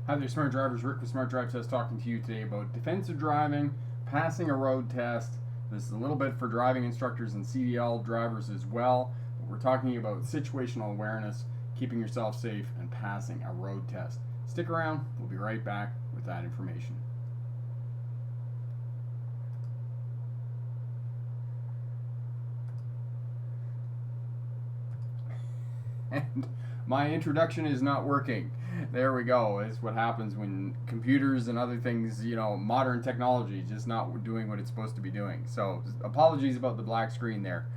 Hi there, Smart Drivers. Rick with Smart Drive Test talking to you today about defensive driving, passing a road test. This is a little bit for driving instructors and CDL drivers as well. But we're talking about situational awareness, keeping yourself safe, and passing a road test. Stick around. We'll be right back with that information. And my introduction is not working. There we go. It's what happens when computers and other things, modern technology just not doing what it's supposed to be doing. So apologies about the black screen there.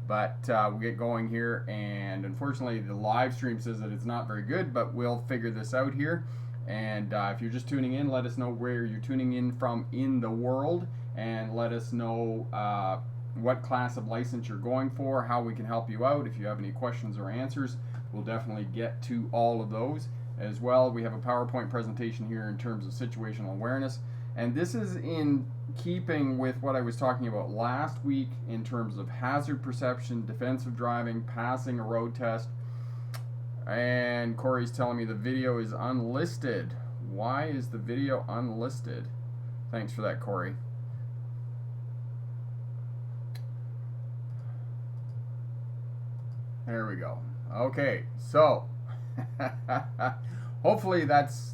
But we'll get going here, and unfortunately the live stream says that it's not very good, but we'll figure this out here. And if you're just tuning in, let us know where you're tuning in from in the world, and let us know what class of license you're going for, how we can help you out. If you have any questions or answers, we'll definitely get to all of those as well. We have a PowerPoint presentation here in terms of situational awareness, and this is in keeping with what I was talking about last week in terms of hazard perception, defensive driving, passing a road test. And Corey's telling me the video is unlisted. Why is the video unlisted? Thanks for that, Corey. There we go. Okay, so hopefully that's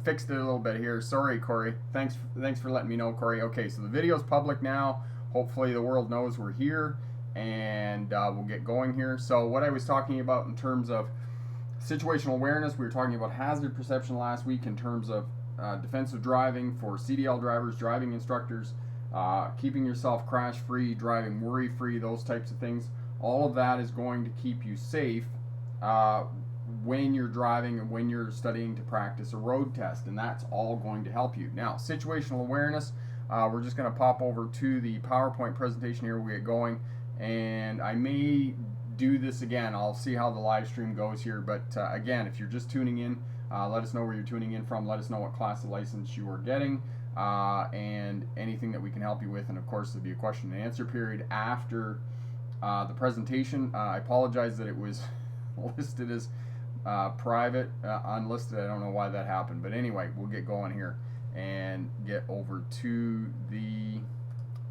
fixed it a little bit here. Sorry, Corey. Thanks for letting me know, Corey. Okay, so the video's public now. Hopefully the world knows we're here, and we'll get going here. So what I was talking about in terms of situational awareness, we were talking about hazard perception last week in terms of defensive driving for CDL drivers, driving instructors, keeping yourself crash-free, driving worry-free, those types of things. All of that is going to keep you safe when you're driving and when you're studying to practice a road test, and that's all going to help you. Now, situational awareness, we're just going to pop over to the PowerPoint presentation here. We get going, and I may do this again. I'll see how the live stream goes here, but again, if you're just tuning in, let us know where you're tuning in from. Let us know what class of license you are getting, and anything that we can help you with. And of course, there'll be a question and answer period after the presentation. I apologize that it was listed as private, unlisted. I don't know why that happened, but anyway, we'll get going here and get over to the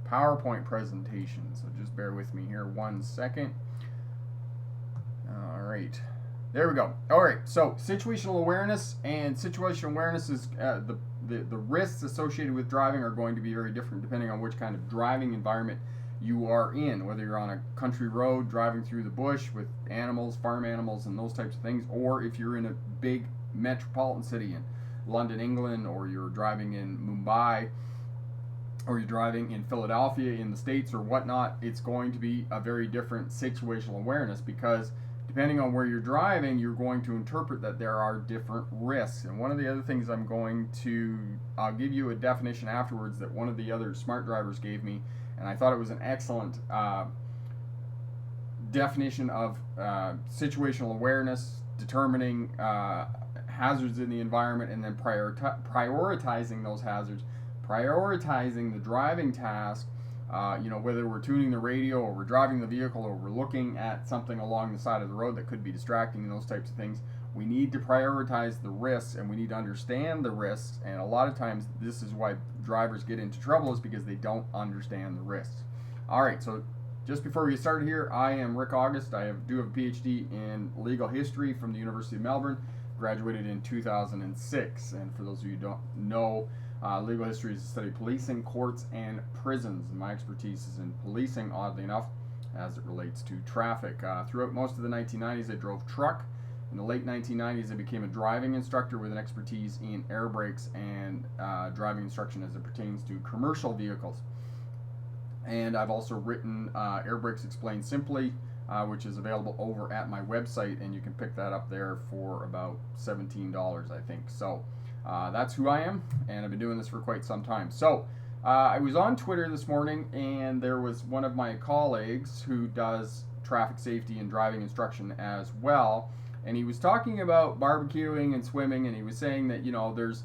PowerPoint presentation. So just bear with me here 1 second. All right, there we go. All right, so situational awareness, and situational awareness is the risks associated with driving are going to be very different depending on which kind of driving environment you are in, whether you're on a country road driving through the bush with animals, farm animals, and those types of things, or if you're in a big metropolitan city in London, England, or you're driving in Mumbai, or you're driving in Philadelphia in the States or whatnot. It's going to be a very different situational awareness, because depending on where you're driving, you're going to interpret that there are different risks. And one of the other things I'll give you a definition afterwards that one of the other smart drivers gave me, and I thought it was an excellent definition of situational awareness, determining hazards in the environment, and then prioritizing those hazards, prioritizing the driving task, whether we're tuning the radio or we're driving the vehicle or we're looking at something along the side of the road that could be distracting and those types of things. We need to prioritize the risks, and we need to understand the risks. And a lot of times this is why drivers get into trouble, is because they don't understand the risks. All right, so just before we get started here, I am Rick August. I do have a PhD in legal history from the University of Melbourne, graduated in 2006. And for those of you who don't know, legal history is the study of policing, courts, and prisons. And my expertise is in policing, oddly enough, as it relates to traffic. Throughout most of the 1990s, I drove truck. In the late 1990s, I became a driving instructor with an expertise in air brakes and driving instruction as it pertains to commercial vehicles. And I've also written Air Brakes Explained Simply, which is available over at my website, and you can pick that up there for about $17, I think. So that's who I am, and I've been doing this for quite some time. So I was on Twitter this morning, and there was one of my colleagues who does traffic safety and driving instruction as well, and he was talking about barbecuing and swimming, and he was saying that, there's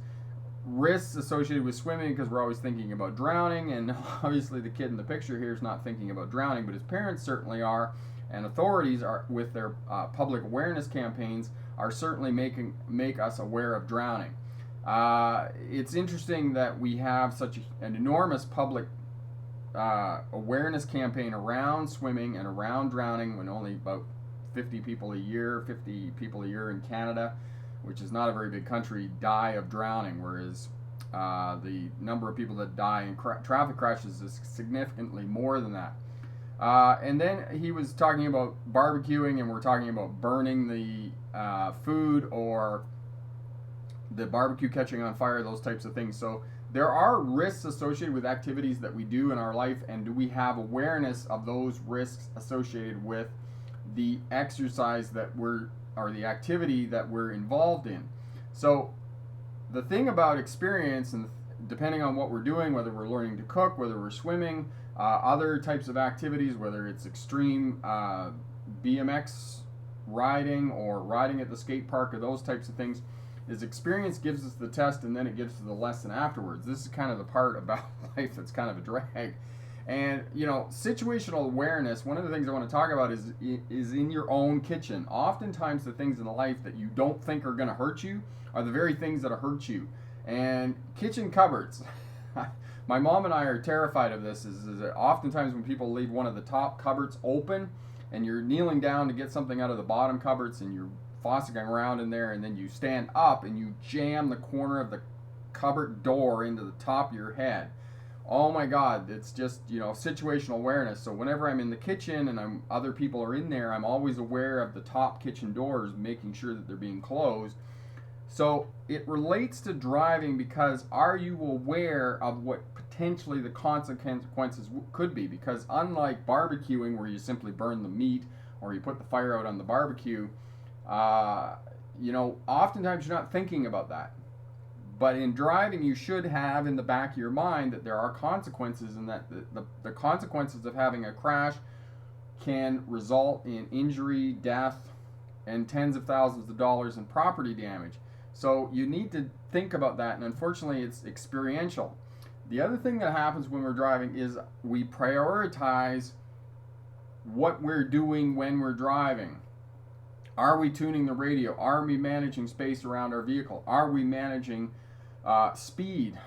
risks associated with swimming because we're always thinking about drowning, and obviously the kid in the picture here is not thinking about drowning, but his parents certainly are, and authorities are, with their public awareness campaigns, are certainly make us aware of drowning. It's interesting that we have such an enormous public awareness campaign around swimming and around drowning, when only about 50 people a year in Canada, which is not a very big country, die of drowning, whereas the number of people that die in traffic crashes is significantly more than that. And then he was talking about barbecuing, and we're talking about burning the food, or the barbecue catching on fire, those types of things. So there are risks associated with activities that we do in our life, and do we have awareness of those risks associated with the exercise that we're, or the activity that we're involved in? So the thing about experience, and depending on what we're doing, whether we're learning to cook, whether we're swimming, other types of activities, whether it's extreme BMX riding or riding at the skate park or those types of things, is experience gives us the test, and then it gives us the lesson afterwards. This is kind of the part about life that's kind of a drag. And situational awareness, one of the things I want to talk about is in your own kitchen. Oftentimes the things in life that you don't think are going to hurt you are the very things that hurt you. And kitchen cupboards. My mom and I are terrified of this. Is that oftentimes when people leave one of the top cupboards open, and you're kneeling down to get something out of the bottom cupboards, and you're fossing around in there, and then you stand up and you jam the corner of the cupboard door into the top of your head. Oh my God, it's just, situational awareness. So whenever I'm in the kitchen and other people are in there, I'm always aware of the top kitchen doors, making sure that they're being closed. So it relates to driving, because are you aware of what potentially the consequences could be? Because unlike barbecuing, where you simply burn the meat or you put the fire out on the barbecue, oftentimes you're not thinking about that. But in driving, you should have in the back of your mind that there are consequences, and that the consequences of having a crash can result in injury, death, and tens of thousands of dollars in property damage. So you need to think about that, and unfortunately it's experiential. The other thing that happens when we're driving is we prioritize what we're doing when we're driving. Are we tuning the radio? Are we managing space around our vehicle? Are we managing speed?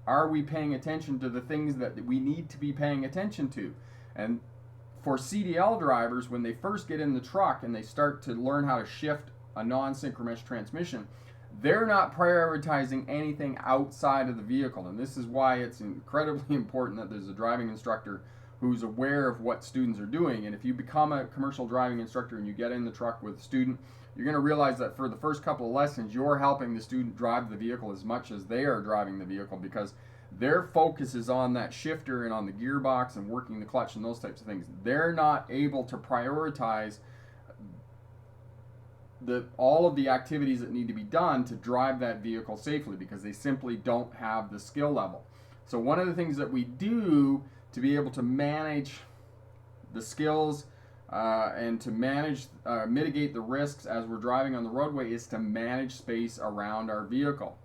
Are we paying attention to the things that we need to be paying attention to? And for CDL drivers, when they first get in the truck and they start to learn how to shift a non-synchronous transmission, they're not prioritizing anything outside of the vehicle. And this is why it's incredibly important that there's a driving instructor who's aware of what students are doing. And if you become a commercial driving instructor and you get in the truck with a student, you're going to realize that for the first couple of lessons, you're helping the student drive the vehicle as much as they are driving the vehicle, because their focus is on that shifter and on the gearbox and working the clutch and those types of things. They're not able to prioritize all of the activities that need to be done to drive that vehicle safely, because they simply don't have the skill level. So one of the things that we do to be able to manage the skills and to mitigate the risks as we're driving on the roadway is to manage space around our vehicle.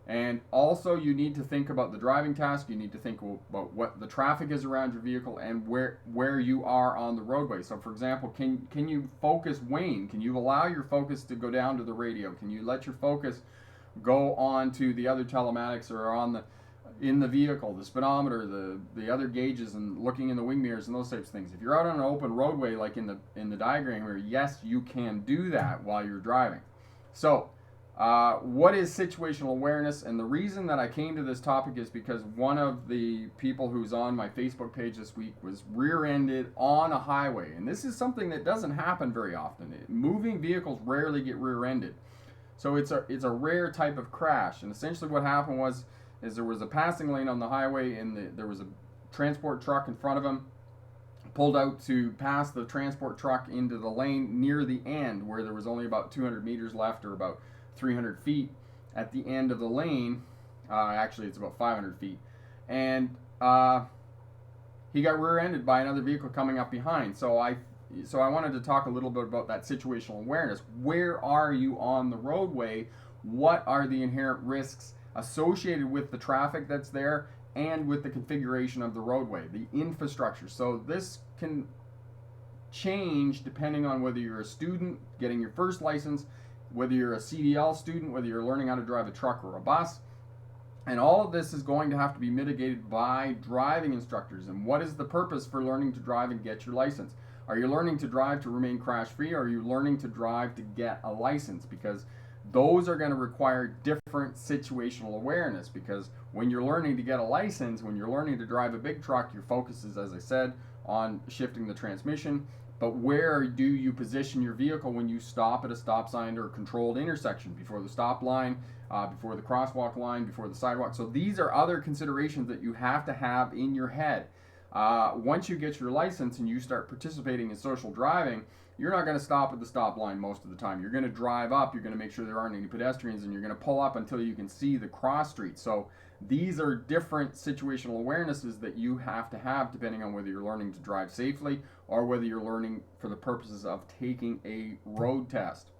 And also you need to think about the driving task. You need to think about what the traffic is around your vehicle and where you are on the roadway. So for example, can you focus wane? Can you allow your focus to go down to the radio? Can you let your focus go on to the other telematics, or in the vehicle, the speedometer, the other gauges, and looking in the wing mirrors and those types of things? If you're out on an open roadway like in the diagram here, yes, you can do that while you're driving. So what is situational awareness? And the reason that I came to this topic is because one of the people who's on my Facebook page this week was rear-ended on a highway. And this is something that doesn't happen very often. Moving vehicles rarely get rear-ended. So it's a rare type of crash. And essentially what happened is there was a passing lane on the highway, and there was a transport truck in front of him, pulled out to pass the transport truck into the lane near the end, where there was only about 200 meters left, or about 300 feet at the end of the lane. Actually, it's about 500 feet. And he got rear-ended by another vehicle coming up behind. So I wanted to talk a little bit about that situational awareness. Where are you on the roadway? What are the inherent risks associated with the traffic that's there and with the configuration of the roadway, the infrastructure? So this can change depending on whether you're a student getting your first license, whether you're a CDL student, whether you're learning how to drive a truck or a bus. And all of this is going to have to be mitigated by driving instructors. And what is the purpose for learning to drive and get your license? Are you learning to drive to remain crash free, or are you learning to drive to get a license? Because those are going to require different situational awareness, because when you're learning to get a license, when you're learning to drive a big truck, your focus is, as I said, on shifting the transmission. But where do you position your vehicle when you stop at a stop sign or a controlled intersection? Before the stop line, before the crosswalk line, before the sidewalk. So these are other considerations that you have to have in your head. Once you get your license and you start participating in social driving, you're not going to stop at the stop line most of the time. You're going to drive up, you're going to make sure there aren't any pedestrians, and you're going to pull up until you can see the cross street. So these are different situational awarenesses that you have to have depending on whether you're learning to drive safely or whether you're learning for the purposes of taking a road test.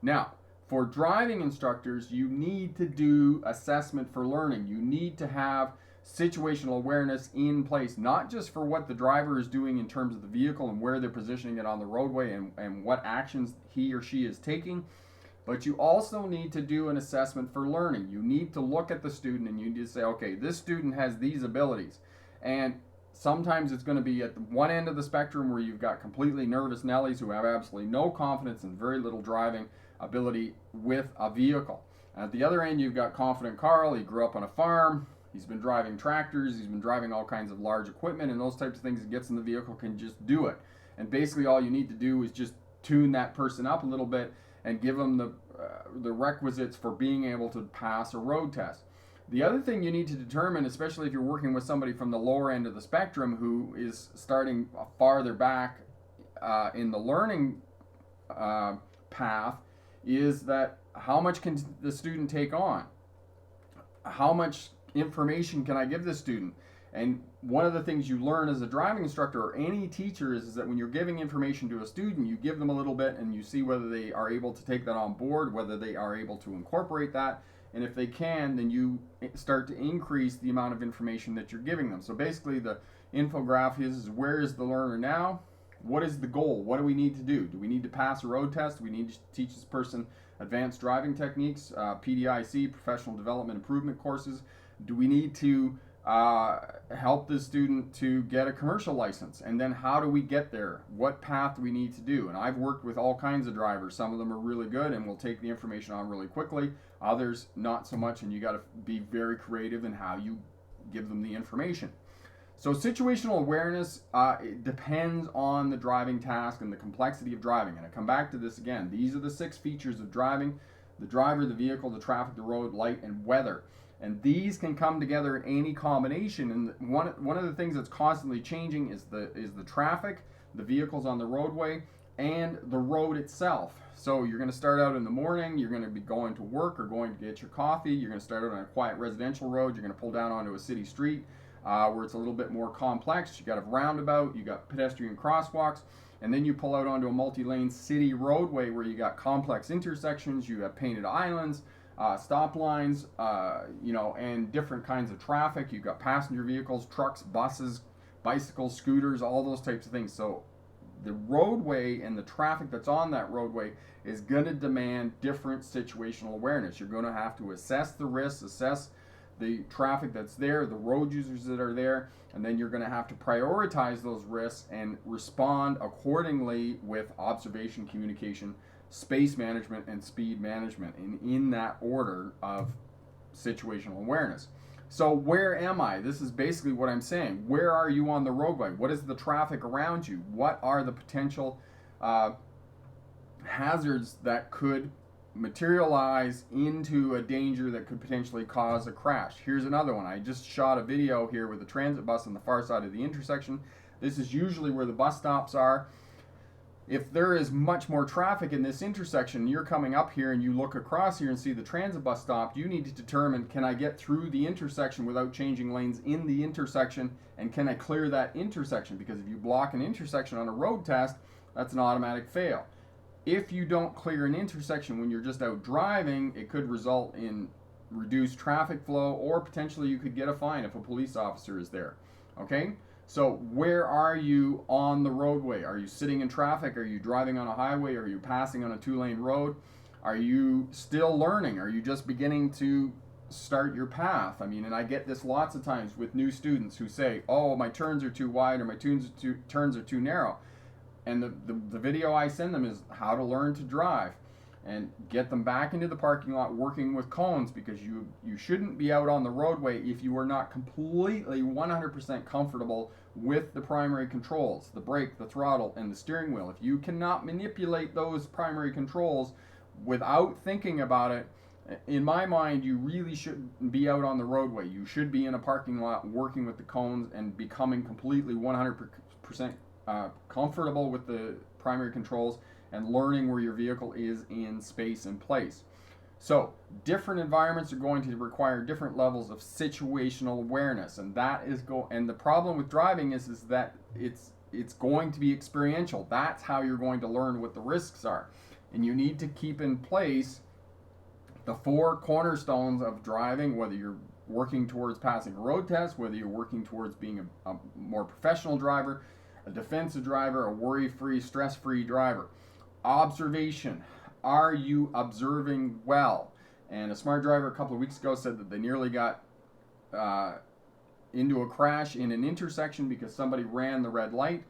Now, for driving instructors, you need to do assessment for learning. You need to have situational awareness in place, not just for what the driver is doing in terms of the vehicle and where they're positioning it on the roadway and what actions he or she is taking, but you also need to do an assessment for learning. You need to look at the student and you need to say, okay, this student has these abilities. And sometimes it's going to be at the one end of the spectrum where you've got completely nervous Nellies who have absolutely no confidence and very little driving ability with a vehicle. And at the other end, you've got confident Carl. He grew up on a farm. He's been driving tractors. He's been driving all kinds of large equipment and those types of things. He gets in the vehicle, can just do it. And basically all you need to do is just tune that person up a little bit and give them the requisites for being able to pass a road test. The other thing you need to determine, especially if you're working with somebody from the lower end of the spectrum who is starting farther back in the learning path, is that how much can the student take on? How much information can I give the student? And one of the things you learn as a driving instructor or any teacher is that when you're giving information to a student, you give them a little bit and you see whether they are able to take that on board, whether they are able to incorporate that. And if they can, then you start to increase the amount of information that you're giving them. So basically the infograph is where is the learner now? What is the goal? What do we need to do? Do we need to pass a road test? Do we need to teach this person advanced driving techniques, PDIC, professional development improvement courses? Do we need to help the student to get a commercial license? And then how do we get there? What path do we need to do? And I've worked with all kinds of drivers. Some of them are really good and will take the information on really quickly. Others not so much, and you got to be very creative in how you give them the information. So situational awareness it depends on the driving task and the complexity of driving. And I come back to this again. These are the 6 features of driving: the driver, the vehicle, the traffic, the road, light, and weather. And these can come together in any combination. And one of the things that's constantly changing is the traffic, the vehicles on the roadway, and the road itself. So you're going to start out in the morning, you're going to be going to work or going to get your coffee, you're going to start out on a quiet residential road, you're going to pull down onto a city street where it's a little bit more complex. You got a roundabout, you got pedestrian crosswalks, and then you pull out onto a multi-lane city roadway where you got complex intersections, you have painted islands, stop lines, and different kinds of traffic. You've got passenger vehicles, trucks, buses, bicycles, scooters, all those types of things. So the roadway and the traffic that's on that roadway is going to demand different situational awareness. You're going to have to assess the risks, assess the traffic that's there, the road users that are there, and then you're going to have to prioritize those risks and respond accordingly with observation, communication, space management, and speed management, in that order of situational awareness. So where am I? This is basically what I'm saying. Where are you on the roadway? What is the traffic around you? What are the potential hazards that could materialize into a danger that could potentially cause a crash? Here's another one. I just shot a video here with a transit bus on the far side of the intersection. This is usually where the bus stops are. If there is much more traffic in this intersection, you're coming up here and you look across here and see the transit bus stop, you need to determine, can I get through the intersection without changing lanes in the intersection, and can I clear that intersection? Because if you block an intersection on a road test, that's an automatic fail. If you don't clear an intersection when you're just out driving, it could result in reduced traffic flow, or potentially you could get a fine if a police officer is there. Okay? So where are you on the roadway? Are you sitting in traffic? Are you driving on a highway? Are you passing on a 2-lane road? Are you still learning? Are you just beginning to start your path? I mean, and I get this lots of times with new students who say, oh, my turns are too wide or my turns are too narrow. And the video I send them is how to learn to drive and get them back into the parking lot working with cones, because you shouldn't be out on the roadway if you are not completely 100% comfortable with the primary controls, the brake, the throttle, and the steering wheel. If you cannot manipulate those primary controls without thinking about it, in my mind, you really shouldn't be out on the roadway. You should be in a parking lot working with the cones and becoming completely 100% comfortable with the primary controls and learning where your vehicle is in space and place. So different environments are going to require different levels of situational awareness, and that is and the problem with driving is that it's going to be experiential. That's how you're going to learn what the risks are, and you need to keep in place the 4 cornerstones of driving, whether you're working towards passing a road test, whether you're working towards being a more professional driver, a defensive driver, a worry-free, stress-free driver. Observation. Are you observing well? And a smart driver a couple of weeks ago said that they nearly got into a crash in an intersection because somebody ran the red light.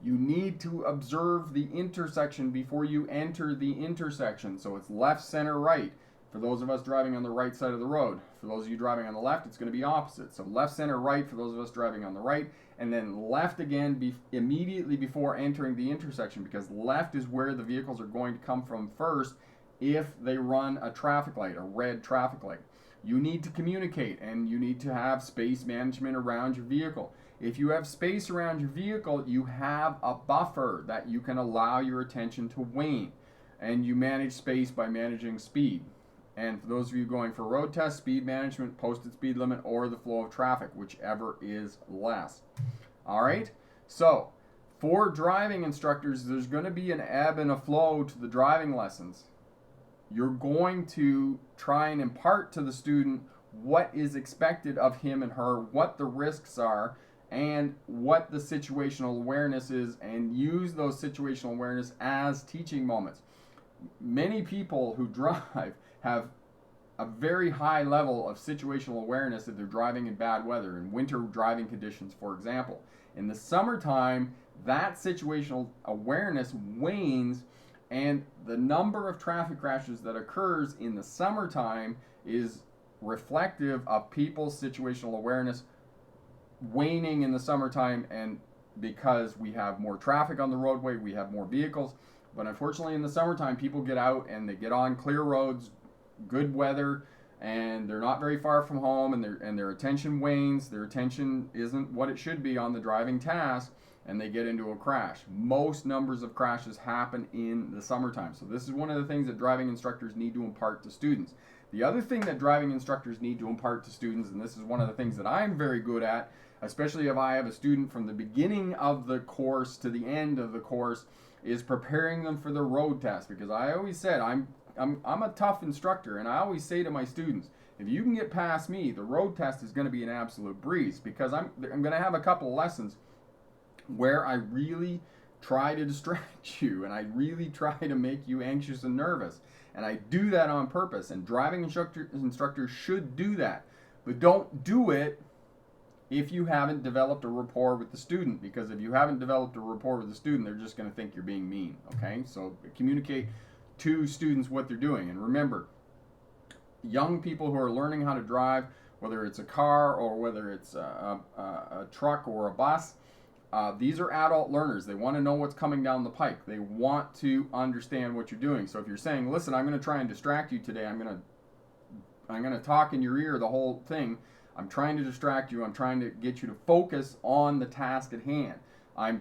You need to observe the intersection before you enter the intersection. So it's left, center, right. For those of us driving on the right side of the road. For those of you driving on the left, it's going to be opposite. So left, center, right for those of us driving on the right, and then left again immediately before entering the intersection, because left is where the vehicles are going to come from first if they run a traffic light, a red traffic light. You need to communicate, and you need to have space management around your vehicle. If you have space around your vehicle, you have a buffer that you can allow your attention to wane, and you manage space by managing speed. And for those of you going for road test, speed management, posted speed limit, or the flow of traffic, whichever is less. All right? So, for driving instructors, there's going to be an ebb and a flow to the driving lessons. You're going to try and impart to the student what is expected of him and her, what the risks are, and what the situational awareness is, and use those situational awareness as teaching moments. Many people who drive have a very high level of situational awareness if they're driving in bad weather, in winter driving conditions, for example. In the summertime, that situational awareness wanes, and the number of traffic crashes that occurs in the summertime is reflective of people's situational awareness waning in the summertime, and because we have more traffic on the roadway, we have more vehicles. But unfortunately, in the summertime, people get out and they get on clear roads, good weather, and they're not very far from home, and their attention wanes. Their attention isn't what it should be on the driving task, and they get into a crash. Most numbers of crashes happen in the summertime. So this is one of the things that driving instructors need to impart to students. The other thing that driving instructors need to impart to students, and this is one of the things that I'm very good at, especially if I have a student from the beginning of the course to the end of the course, is preparing them for the road test. Because I always said I'm a tough instructor, and I always say to my students, if you can get past me, the road test is going to be an absolute breeze, because I'm going to have a couple of lessons where I really try to distract you, and I really try to make you anxious and nervous, and I do that on purpose, and driving instructors should do that. But don't do it if you haven't developed a rapport with the student, because if you haven't developed a rapport with the student, they're just going to think you're being mean. Okay, so communicate to students what they're doing. And remember, young people who are learning how to drive, whether it's a car or whether it's a truck or a bus, these are adult learners. They want to know what's coming down the pike. They want to understand what you're doing. So if you're saying, listen, I'm going to try and distract you today, I'm going to talk in your ear the whole thing, I'm trying to distract you, I'm trying to get you to focus on the task at hand, I'm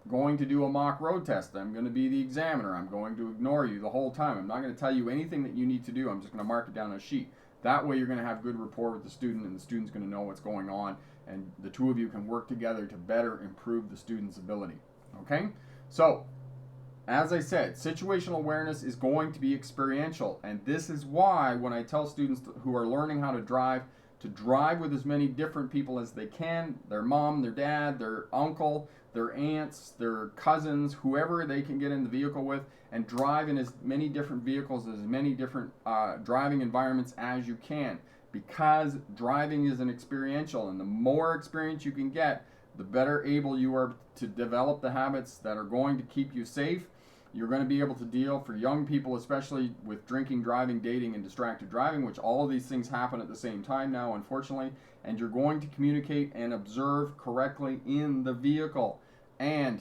going to do a mock road test, I'm going to be the examiner, I'm going to ignore you the whole time, I'm not going to tell you anything that you need to do, I'm just going to mark it down on a sheet. That way you're going to have good rapport with the student, and the student's going to know what's going on, and the two of you can work together to better improve the student's ability. Okay? So, as I said, situational awareness is going to be experiential, and this is why when I tell students who are learning how to drive with as many different people as they can, their mom, their dad, their uncle, their aunts, their cousins, whoever they can get in the vehicle with, and drive in as many different vehicles, as many different driving environments as you can, because driving is an experiential, and the more experience you can get, the better able you are to develop the habits that are going to keep you safe. You're going to be able to deal, for young people especially, with drinking, driving, dating, and distracted driving, which all of these things happen at the same time now, unfortunately. And you're going to communicate and observe correctly in the vehicle. And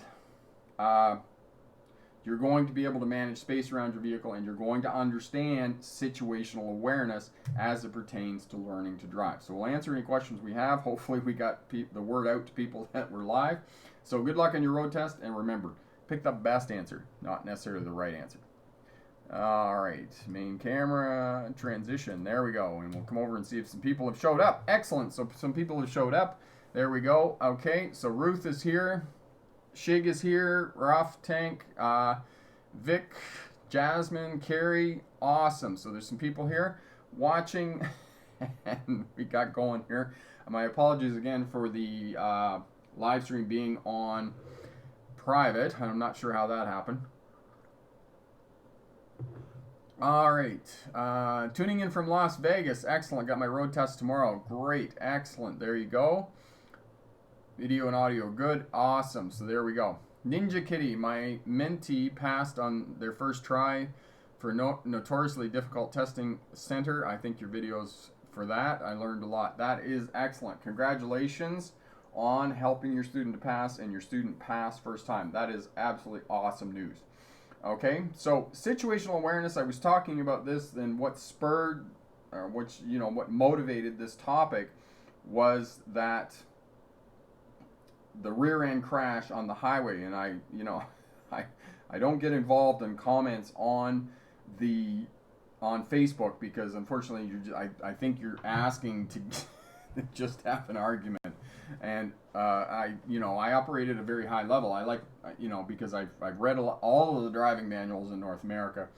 you're going to be able to manage space around your vehicle, and you're going to understand situational awareness as it pertains to learning to drive. So we'll answer any questions we have. Hopefully we got the word out to people that we're live. So good luck on your road test, and remember, pick the best answer, not necessarily the right answer. All right, main camera, transition, there we go. And we'll come over and see if some people have showed up. Excellent, so some people have showed up. There we go. Okay, so Ruth is here. Shig is here. Ruff, Tank, Vic, Jasmine, Carrie. Awesome, so there's some people here watching. And we got going here. My apologies again for the live stream being on private. I'm not sure how that happened. All right, tuning in from Las Vegas. Excellent. Got my road test tomorrow. Great. Excellent. There you go. Video and audio good. Awesome. So there we go. Ninja Kitty, my mentee, passed on their first try for notoriously difficult testing center. I think your videos for that, I learned a lot. That is excellent. Congratulations on helping your student to pass, and your student passed first time. That is absolutely awesome news. Okay, so situational awareness, I was talking about this, and what spurred, or what motivated this topic was that the rear end crash on the highway. And I don't get involved in comments on Facebook, because unfortunately I think you're asking to just have an argument. And I operate at a very high level. I like, because I've read all of the driving manuals in North America,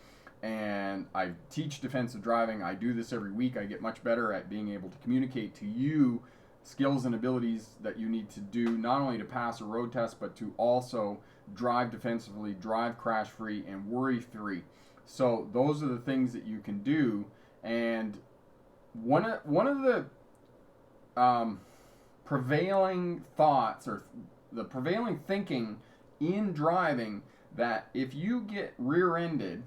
and I teach defensive driving. I do this every week. I get much better at being able to communicate to you skills and abilities that you need to do, not only to pass a road test, but to also drive defensively, drive crash-free, and worry-free. So those are the things that you can do. And one of the prevailing thoughts, or the prevailing thinking in driving, that if you get rear-ended,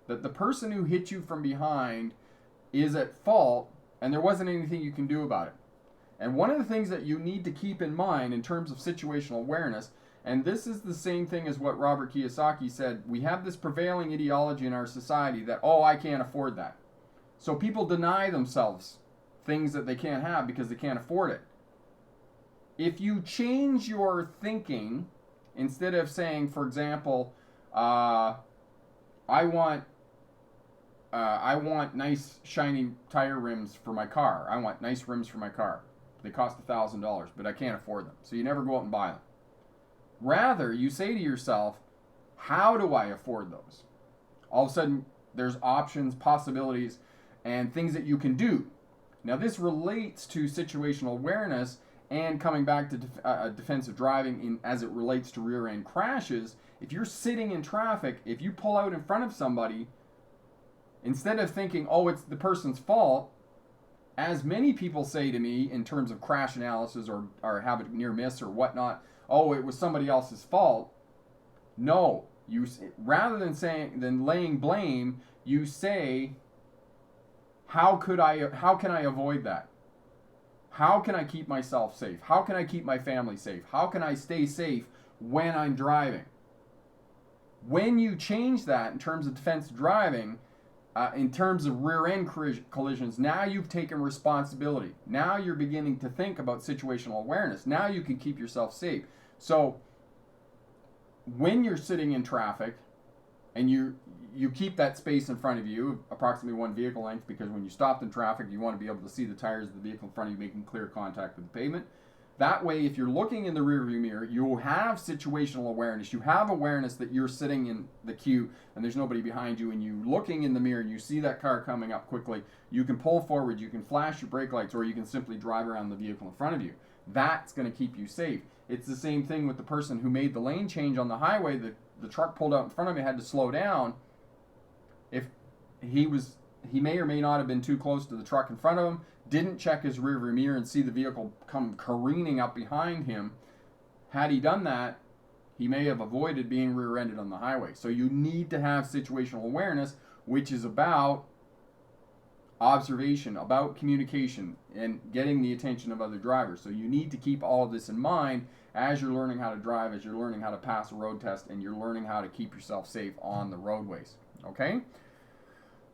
that the person who hit you from behind is at fault and there wasn't anything you can do about it. And one of the things that you need to keep in mind in terms of situational awareness, and this is the same thing as what Robert Kiyosaki said, we have this prevailing ideology in our society that, oh, I can't afford that. So people deny themselves things that they can't have because they can't afford it. If you change your thinking, instead of saying, for example, I want nice shiny tire rims for my car. I want nice rims for my car. They cost $1,000, but I can't afford them. So you never go out and buy them. Rather, you say to yourself, how do I afford those? All of a sudden, there's options, possibilities, and things that you can do. Now, this relates to situational awareness and coming back to defensive driving as it relates to rear-end crashes. If you're sitting in traffic, if you pull out in front of somebody, instead of thinking, oh, it's the person's fault, as many people say to me in terms of crash analysis or have a near miss or whatnot, oh, it was somebody else's fault. No, rather than laying blame, you say, how can I avoid that? How can I keep myself safe? How can I keep my family safe? How can I stay safe when I'm driving? When you change that in terms of defensive driving, in terms of rear-end collisions, now you've taken responsibility. Now you're beginning to think about situational awareness. Now you can keep yourself safe. So when you're sitting in traffic and you keep that space in front of you, approximately one vehicle length, because when you stop in traffic, you want to be able to see the tires of the vehicle in front of you making clear contact with the pavement. That way, if you're looking in the rearview mirror, you'll have situational awareness. You have awareness that you're sitting in the queue and there's nobody behind you, and you looking in the mirror and you see that car coming up quickly. You can pull forward, you can flash your brake lights, or you can simply drive around the vehicle in front of you. That's going to keep you safe. It's the same thing with the person who made the lane change on the highway. The truck pulled out in front of him, had to slow down. If he may or may not have been too close to the truck in front of him, didn't check his rearview mirror and see the vehicle come careening up behind him. Had he done that, he may have avoided being rear-ended on the highway. So you need to have situational awareness, which is about observation, about communication, and getting the attention of other drivers. So you need to keep all of this in mind as you're learning how to drive, as you're learning how to pass a road test, and you're learning how to keep yourself safe on the roadways. Okay?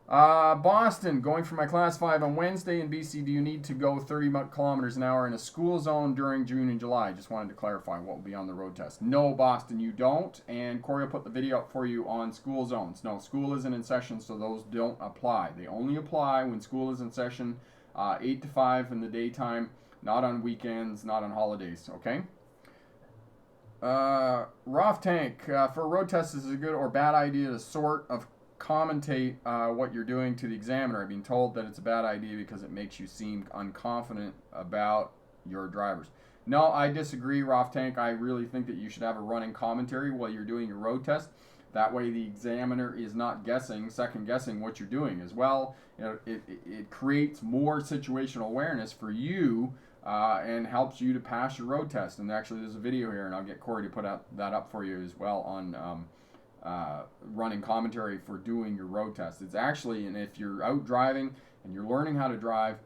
Boston, going for my Class 5 on Wednesday in BC. Do you need to go 30 kilometers an hour in a school zone during June and July? Just wanted to clarify what will be on the road test. No, Boston, you don't. And Corey will put the video up for you on school zones. No, school isn't in session, so those don't apply. They only apply when school is in session, 8 to 5 in the daytime, not on weekends, not on holidays, okay? Roth Tank, for a road test, is it a good or bad idea to sort of commentate what you're doing to the examiner? I've been told that it's a bad idea because it makes you seem unconfident about your drivers. No, I disagree, Roth Tank. I really think that you should have a running commentary while you're doing your road test. That way the examiner is not second guessing what you're doing as well. It creates more situational awareness for you and helps you to pass your road test. And actually there's a video here, and I'll get Corey to put that up for you as well on running commentary for doing your road test. It's actually, and if you're out driving and you're learning how to drive,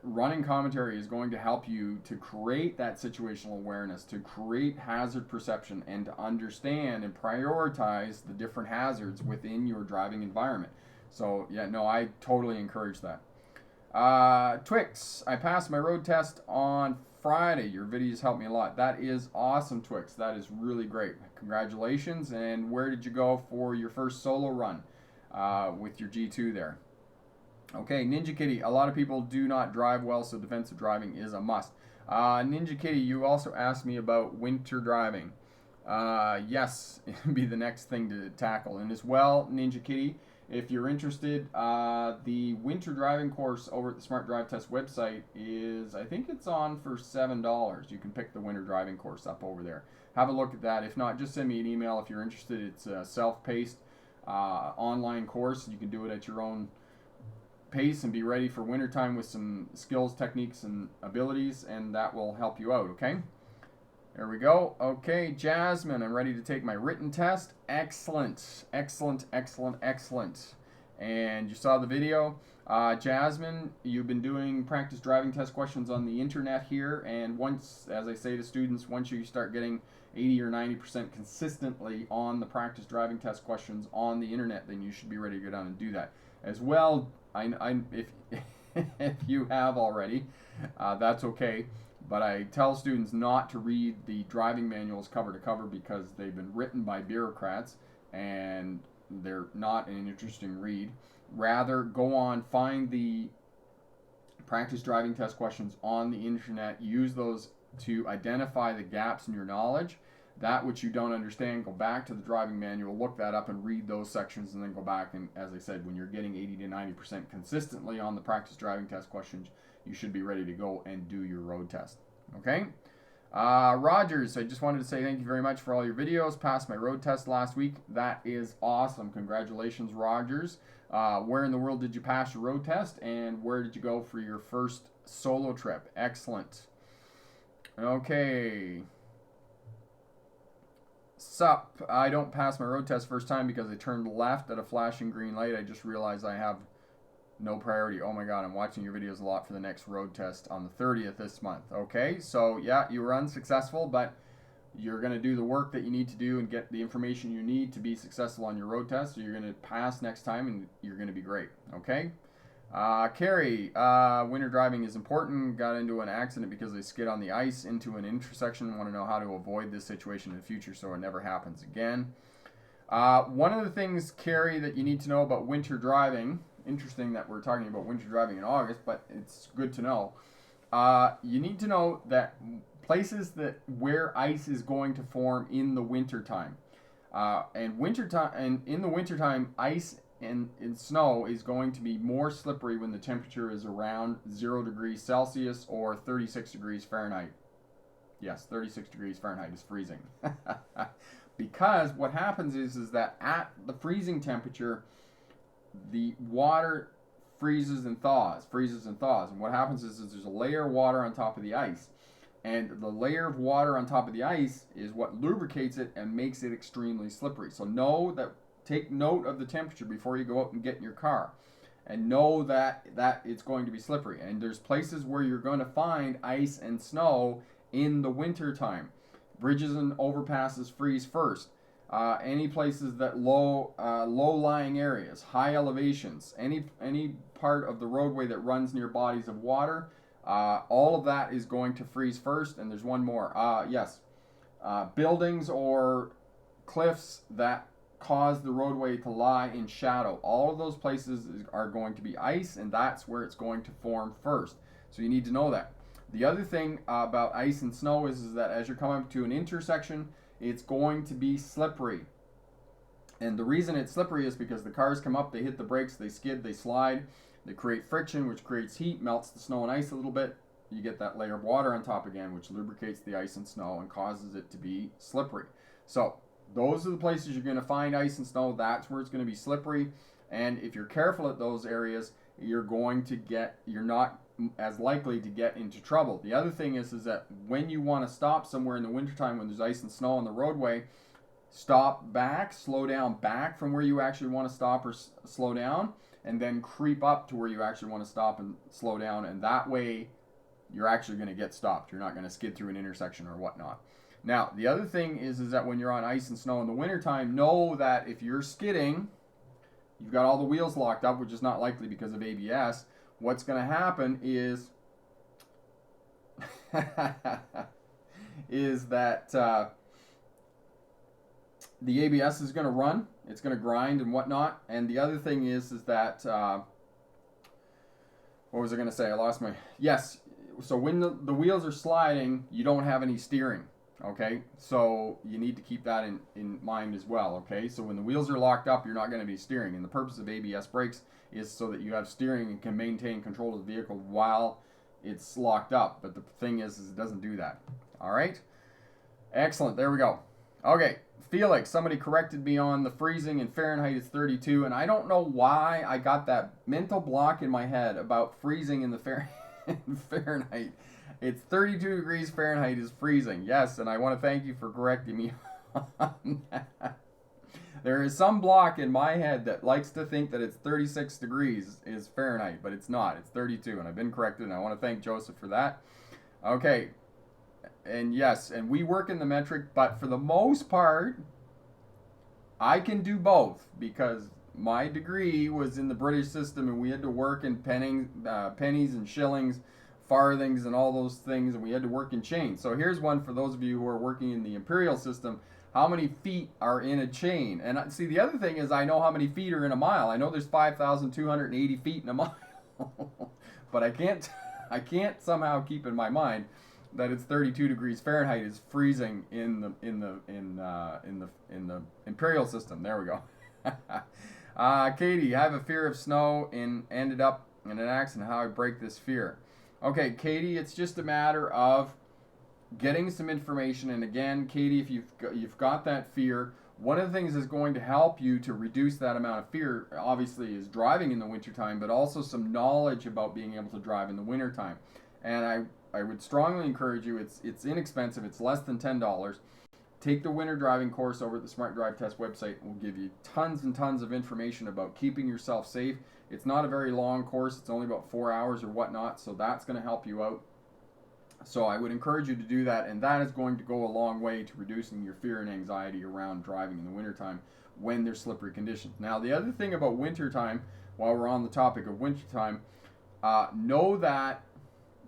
running commentary is going to help you to create that situational awareness, to create hazard perception, and to understand and prioritize the different hazards within your driving environment. So yeah, no, I totally encourage that. Twix, I passed my road test on Friday. Your videos helped me a lot. That is awesome, Twix. That is really great. Congratulations. And where did you go for your first solo run with your G2 there? Okay, Ninja Kitty, a lot of people do not drive well, so defensive driving is a must. Ninja Kitty, you also asked me about winter driving. Yes, it'd be the next thing to tackle. And as well, Ninja Kitty, if you're interested, the winter driving course over at the Smart Drive Test website is, I think it's on for $7. You can pick the winter driving course up over there. Have a look at that. If not, just send me an email if you're interested. It's a self-paced online course. You can do it at your own pace and be ready for wintertime with some skills, techniques, and abilities, and that will help you out, okay? There we go. Okay, Jasmine, I'm ready to take my written test. Excellent, excellent, excellent, excellent. And you saw the video. Jasmine, you've been doing practice driving test questions on the internet here, and once, as I say to students, once you start getting 80 or 90% consistently on the practice driving test questions on the internet, then you should be ready to go down and do that. As well, if you have already, that's okay. But I tell students not to read the driving manuals cover to cover because they've been written by bureaucrats and they're not an interesting read. Rather, go on, find the practice driving test questions on the internet, use those to identify the gaps in your knowledge. That which you don't understand, go back to the driving manual, look that up and read those sections, and then go back and, as I said, when you're getting 80 to 90% consistently on the practice driving test questions, you should be ready to go and do your road test. Okay? Rogers, I just wanted to say thank you very much for all your videos. Passed my road test last week. That is awesome. Congratulations, Rogers. Where in the world did you pass your road test, and where did you go for your first solo trip? Excellent. Okay. Sup, I don't pass my road test first time because I turned left at a flashing green light. I just realized I have no priority. Oh my god, I'm watching your videos a lot for the next road test on the 30th this month. Okay, so yeah, you were unsuccessful, but you're going to do the work that you need to do and get the information you need to be successful on your road test. So you're going to pass next time and you're going to be great. Okay? Carrie, winter driving is important. Got into an accident because I skid on the ice into an intersection. Want to know how to avoid this situation in the future so it never happens again. One of the things, Carrie, that you need to know about winter driving, interesting that we're talking about winter driving in August, but it's good to know. You need to know that places where ice is going to form in the winter time. And in the winter time, ice in snow is going to be more slippery when the temperature is around 0 degrees Celsius or 36 degrees Fahrenheit. Yes, 36 degrees Fahrenheit is freezing. Because what happens is that at the freezing temperature, the water freezes and thaws. And what happens is there's a layer of water on top of the ice. And the layer of water on top of the ice is what lubricates it and makes it extremely slippery. So take note of the temperature before you go out and get in your car. And know that it's going to be slippery. And there's places where you're going to find ice and snow in the winter time. Bridges and overpasses freeze first. Any places that low-lying areas, high elevations, any part of the roadway that runs near bodies of water, all of that is going to freeze first. And there's one more. Buildings or cliffs that cause the roadway to lie in shadow. All of those places are going to be ice, and that's where it's going to form first. So you need to know that. The other thing about ice and snow is that as you're coming up to an intersection, it's going to be slippery. And the reason it's slippery is because the cars come up, they hit the brakes, they skid, they slide, they create friction, which creates heat, melts the snow and ice a little bit. You get that layer of water on top again, which lubricates the ice and snow and causes it to be slippery. So those are the places you're going to find ice and snow. That's where it's going to be slippery. And if you're careful at those areas, you're not as likely to get into trouble. The other thing is that when you want to stop somewhere in the wintertime when there's ice and snow on the roadway, stop back, slow down back from where you actually want to stop or slow down, and then creep up to where you actually want to stop and slow down. And that way, you're actually going to get stopped. You're not going to skid through an intersection or whatnot. Now, the other thing is that when you're on ice and snow in the wintertime, know that if you're skidding, you've got all the wheels locked up, which is not likely because of ABS. What's going to happen is that the ABS is going to run. It's going to grind and whatnot. And the other thing is that what was I going to say? I lost my... Yes. So when the wheels are sliding, you don't have any steering. Okay, so you need to keep that in mind as well. Okay, so when the wheels are locked up, you're not going to be steering. And the purpose of ABS brakes is so that you have steering and can maintain control of the vehicle while it's locked up. But the thing is it doesn't do that. All right, excellent. There we go. Okay, Felix, somebody corrected me on the freezing in Fahrenheit is 32, and I don't know why I got that mental block in my head about freezing in the Fahrenheit. It's 32 degrees Fahrenheit is freezing. Yes, and I want to thank you for correcting me on that. There is some block in my head that likes to think that it's 36 degrees is Fahrenheit, but it's not. It's 32, and I've been corrected, and I want to thank Joseph for that. Okay, and yes, and we work in the metric, but for the most part, I can do both because my degree was in the British system, and we had to work in pennies and shillings, farthings and all those things, and we had to work in chains. So here's one for those of you who are working in the imperial system. How many feet are in a chain? And see, the other thing is I know how many feet are in a mile. I know there's 5,280 feet in a mile. But I can't somehow keep in my mind that it's 32 degrees Fahrenheit is freezing in the imperial system. There we go. Katie, I have a fear of snow and ended up in an accident. How I break this fear? Okay, Katie, it's just a matter of getting some information. And again, Katie, if you've got that fear, one of the things that's going to help you to reduce that amount of fear, obviously, is driving in the wintertime, but also some knowledge about being able to drive in the wintertime. And I would strongly encourage you, it's inexpensive, it's less than $10. Take the winter driving course over at the Smart Drive Test website. We'll give you tons and tons of information about keeping yourself safe. It's not a very long course. It's only about 4 hours or whatnot, so that's going to help you out. So I would encourage you to do that, and that is going to go a long way to reducing your fear and anxiety around driving in the wintertime when there's slippery conditions. Now, the other thing about wintertime, while we're on the topic of wintertime, know that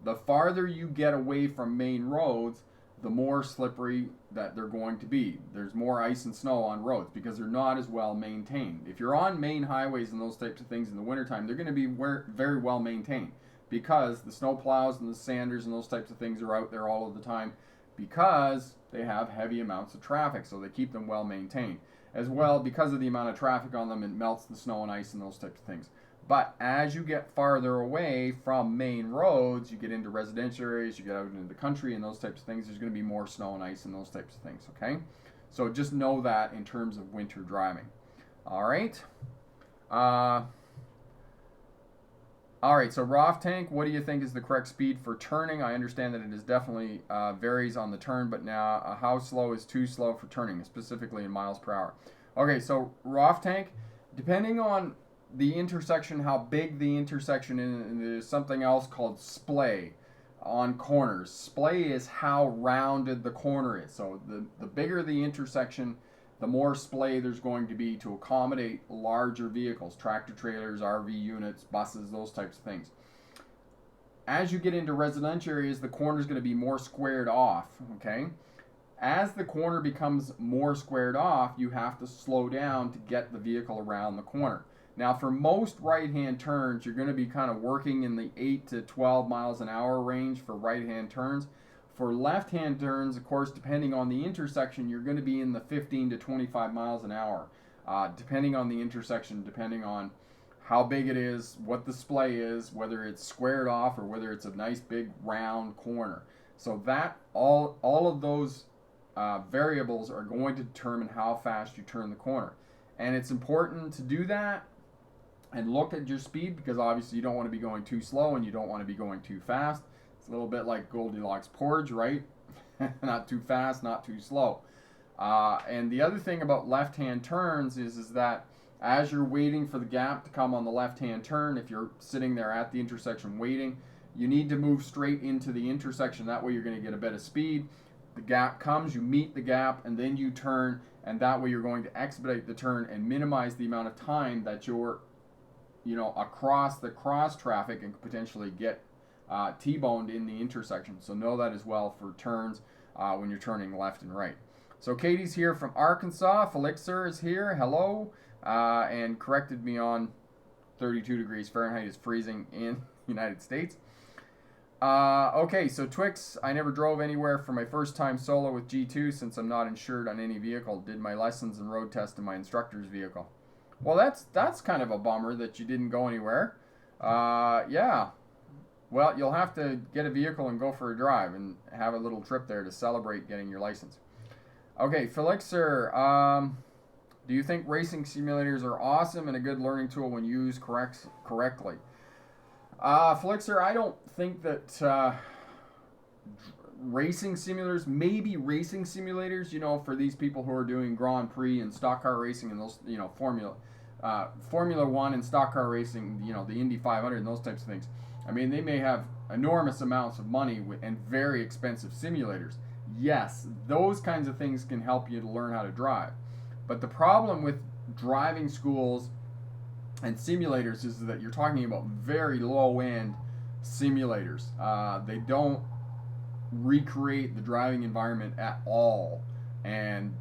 the farther you get away from main roads, the more slippery that they're going to be. There's more ice and snow on roads because they're not as well maintained. If you're on main highways and those types of things in the wintertime, they're going to be very well maintained because the snow plows and the sanders and those types of things are out there all of the time because they have heavy amounts of traffic, so they keep them well maintained. as well, because of the amount of traffic on them, it melts the snow and ice and those types of things. But as you get farther away from main roads, you get into residential areas, you get out into the country and those types of things, there's going to be more snow and ice and those types of things, okay? So just know that in terms of winter driving. All right. All right, so Roth Tank, what do you think is the correct speed for turning? I understand that it is definitely varies on the turn, but now how slow is too slow for turning, specifically in miles per hour? Okay, so Roth Tank, depending on the intersection, how big the intersection is, and there's something else called splay on corners. Splay is how rounded the corner is. So the bigger the intersection, the more splay there's going to be to accommodate larger vehicles, tractor trailers, RV units, buses, those types of things. As you get into residential areas, the corner is going to be more squared off, okay? As the corner becomes more squared off, you have to slow down to get the vehicle around the corner. Now, for most right-hand turns, you're going to be kind of working in the 8 to 12 miles an hour range for right-hand turns. For left-hand turns, of course, depending on the intersection, you're going to be in the 15 to 25 miles an hour, depending on the intersection, depending on how big it is, what the splay is, whether it's squared off or whether it's a nice big round corner. So that all of those variables are going to determine how fast you turn the corner. And it's important to do that and look at your speed, because obviously you don't want to be going too slow and you don't want to be going too fast. It's a little bit like Goldilocks porridge, right? Not too fast, not too slow. And the other thing about left-hand turns is that as you're waiting for the gap to come on the left-hand turn, if you're sitting there at the intersection waiting, you need to move straight into the intersection. That way you're going to get a bit of speed. The gap comes, you meet the gap, and then you turn, and that way you're going to expedite the turn and minimize the amount of time that you're, across the cross traffic and potentially get T-boned in the intersection. So know that as well for turns when you're turning left and right. So Katie's here from Arkansas. Felixer is here. Hello. And corrected me on 32 degrees Fahrenheit is freezing in the United States. Okay, so Twix, I never drove anywhere for my first time solo with G2 since I'm not insured on any vehicle. Did my lessons and road test in my instructor's vehicle. Well, that's kind of a bummer that you didn't go anywhere. Yeah. Well, you'll have to get a vehicle and go for a drive and have a little trip there to celebrate getting your license. Okay, Felixer, do you think racing simulators are awesome and a good learning tool when used correctly? Felixer, I don't think that racing simulators, maybe racing simulators, for these people who are doing Grand Prix and stock car racing and those, Formula One and stock car racing, the Indy 500 and those types of things. I mean, they may have enormous amounts of money and very expensive simulators. Yes, those kinds of things can help you to learn how to drive. But the problem with driving schools and simulators is that you're talking about very low-end simulators. They don't recreate the driving environment at all. And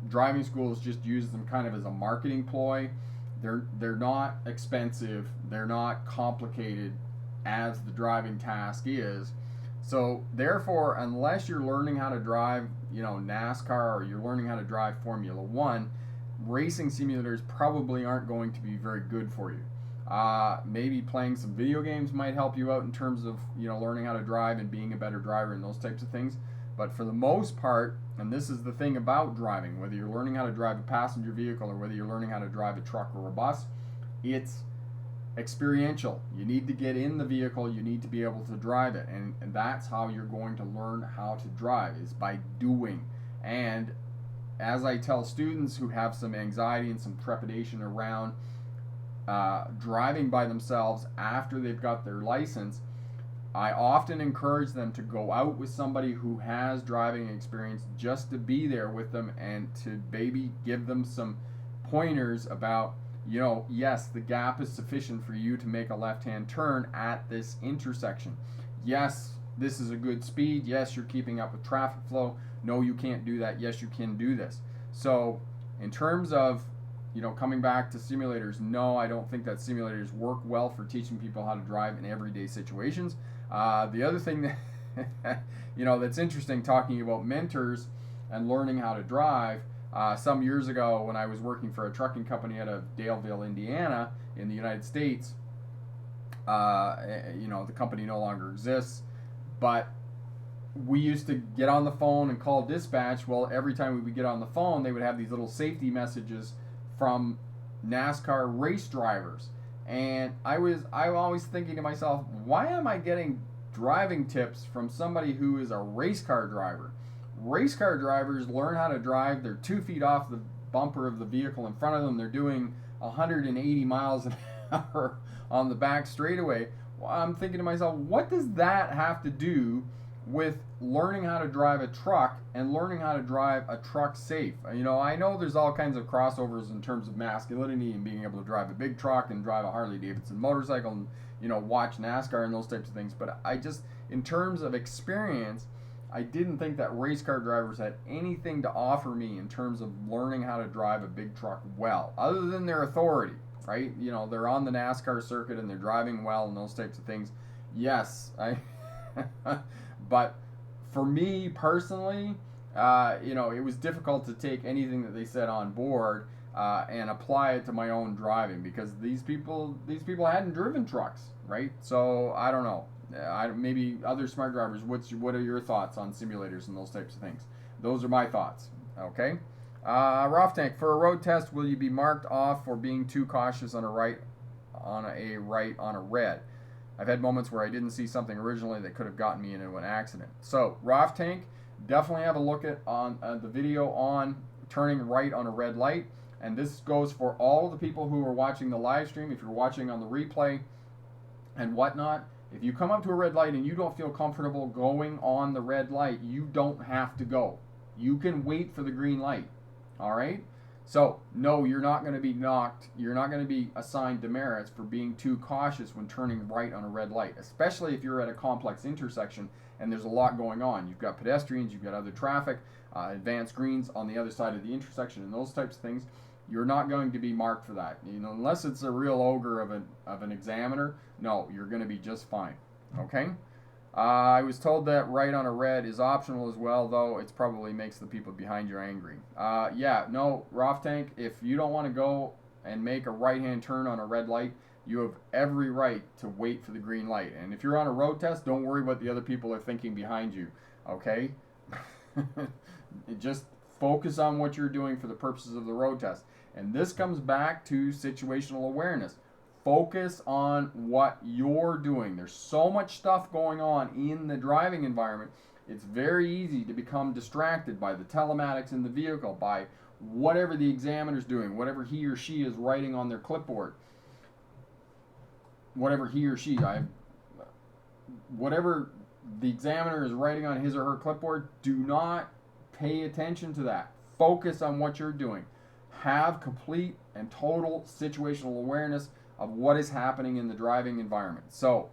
driving schools just use them kind of as a marketing ploy. They're not expensive. They're not complicated as the driving task is. So therefore, unless you're learning how to drive, NASCAR, or you're learning how to drive Formula One, racing simulators probably aren't going to be very good for you. Maybe playing some video games might help you out in terms of, learning how to drive and being a better driver and those types of things. But for the most part, and this is the thing about driving, whether you're learning how to drive a passenger vehicle or whether you're learning how to drive a truck or a bus, it's experiential. You need to get in the vehicle, you need to be able to drive it, and that's how you're going to learn how to drive, is by doing. And as I tell students who have some anxiety and some trepidation around driving by themselves after they've got their license, I often encourage them to go out with somebody who has driving experience, just to be there with them and to maybe give them some pointers about, yes, the gap is sufficient for you to make a left-hand turn at this intersection. Yes, this is a good speed. Yes, you're keeping up with traffic flow. No, you can't do that. Yes, you can do this. So in terms of, coming back to simulators, no, I don't think that simulators work well for teaching people how to drive in everyday situations. The other thing that, that's interesting, talking about mentors and learning how to drive, Some years ago, when I was working for a trucking company out of Daleville, Indiana, in the United States, the company no longer exists, but we used to get on the phone and call dispatch. Well, every time we would get on the phone, they would have these little safety messages from NASCAR race drivers. And I'm always thinking to myself, why am I getting driving tips from somebody who is a race car driver? Race car drivers learn how to drive. They're 2 feet off the bumper of the vehicle in front of them. They're doing 180 miles an hour on the back straightaway. Well, I'm thinking to myself, what does that have to do with learning how to drive a truck and learning how to drive a truck safe? I know there's all kinds of crossovers in terms of masculinity and being able to drive a big truck and drive a Harley Davidson motorcycle and watch NASCAR and those types of things, but I just, in terms of experience, I didn't think that race car drivers had anything to offer me in terms of learning how to drive a big truck well, other than their authority, right? They're on the NASCAR circuit and they're driving well and those types of things. Yes, but for me personally, it was difficult to take anything that they said on board and apply it to my own driving, because these people hadn't driven trucks, right? So I don't know. Maybe other smart drivers. What are your thoughts on simulators and those types of things? Those are my thoughts. Okay. Rough Tank, for a road test, will you be marked off for being too cautious on a right on a red? I've had moments where I didn't see something originally that could have gotten me into an accident. So, Rough Tank, definitely have a look at on the video on turning right on a red light. And this goes for all of the people who are watching the live stream. If you're watching on the replay and whatnot, if you come up to a red light and you don't feel comfortable going on the red light, you don't have to go. You can wait for the green light. All right? So, no, you're not going to be knocked. You're not going to be assigned demerits for being too cautious when turning right on a red light, especially if you're at a complex intersection and there's a lot going on. You've got pedestrians, you've got other traffic, advanced greens on the other side of the intersection, and those types of things. You're not going to be marked for that. Unless it's a real ogre of an examiner, no, you're going to be just fine. Okay? I was told that right on a red is optional as well, though it probably makes the people behind you angry. Rough Tank, if you don't want to go and make a right-hand turn on a red light, you have every right to wait for the green light. And if you're on a road test, don't worry what the other people are thinking behind you. Okay? Just focus on what you're doing for the purposes of the road test. And this comes back to situational awareness. Focus on what you're doing. There's so much stuff going on in the driving environment. It's very easy to become distracted by the telematics in the vehicle, by whatever the examiner's doing, whatever he or she is writing on their clipboard, whatever the examiner is writing on his or her clipboard. Do not pay attention to that. Focus on what you're doing. Have complete and total situational awareness of what is happening in the driving environment. So,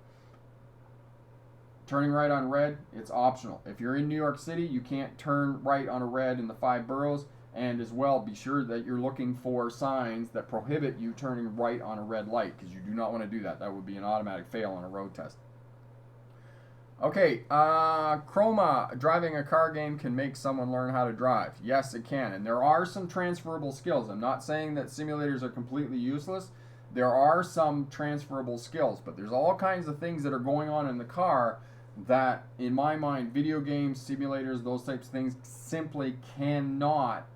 turning right on red, it's optional. If you're in New York City, you can't turn right on a red in the 5 boroughs, and as well, be sure that you're looking for signs that prohibit you turning right on a red light, because you do not want to do that. That would be an automatic fail on a road test. Okay, Chroma, driving a car game can make someone learn how to drive. Yes, it can, and there are some transferable skills. I'm not saying that simulators are completely useless. There are some transferable skills, but there's all kinds of things that are going on in the car that, in my mind, video games, simulators, those types of things simply cannot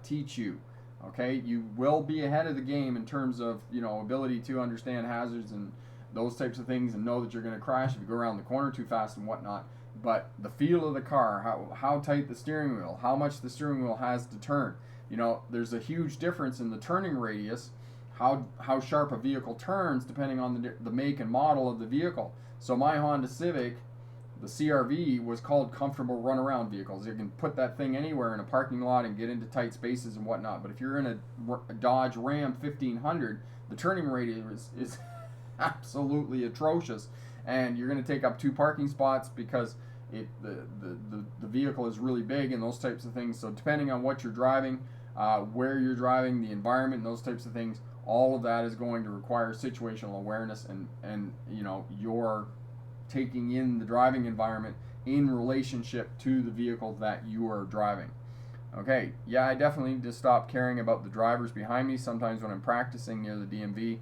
teach you. Okay, you will be ahead of the game in terms of ability to understand hazards and those types of things, and know that you're going to crash if you go around the corner too fast and whatnot. But the feel of the car, how tight the steering wheel, how much the steering wheel has to turn. There's a huge difference in the turning radius, how sharp a vehicle turns depending on the make and model of the vehicle. So my Honda Civic, the CRV, was called comfortable runaround vehicles. You can put that thing anywhere in a parking lot and get into tight spaces and whatnot. But if you're in a Dodge Ram 1500, the turning radius is absolutely atrocious, and you're going to take up 2 parking spots because the vehicle is really big and those types of things. So depending on what you're driving, where you're driving, the environment, and those types of things, all of that is going to require situational awareness, and you're taking in the driving environment in relationship to the vehicle that you are driving. Okay, yeah, I definitely need to stop caring about the drivers behind me. Sometimes when I'm practicing near the DMV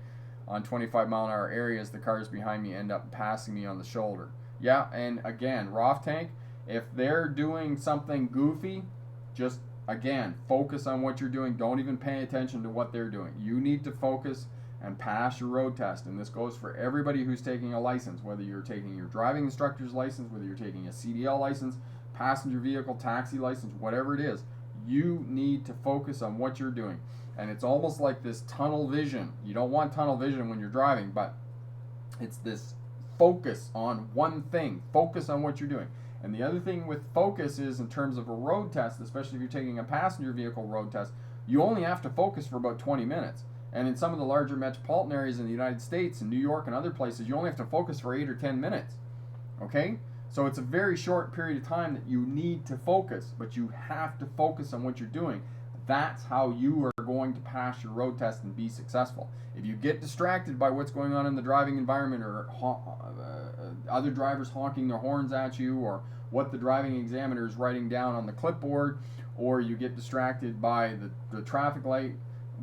on 25-mile-an-hour areas, the cars behind me end up passing me on the shoulder. Yeah, and again, Roth Tank, if they're doing something goofy, just again, focus on what you're doing. Don't even pay attention to what they're doing. You need to focus and pass your road test. And this goes for everybody who's taking a license, whether you're taking your driving instructor's license, whether you're taking a CDL license, passenger vehicle, taxi license, whatever it is. You need to focus on what you're doing. And it's almost like this tunnel vision. You don't want tunnel vision when you're driving, but it's this focus on one thing. Focus on what you're doing. And the other thing with focus is, in terms of a road test, especially if you're taking a passenger vehicle road test, you only have to focus for about 20 minutes. And in some of the larger metropolitan areas in the United States, in New York and other places, you only have to focus for 8 or 10 minutes. Okay? So it's a very short period of time that you need to focus, but you have to focus on what you're doing. That's how you are going to pass your road test and be successful. If you get distracted by what's going on in the driving environment, or other drivers honking their horns at you, or what the driving examiner is writing down on the clipboard, or you get distracted by the traffic light,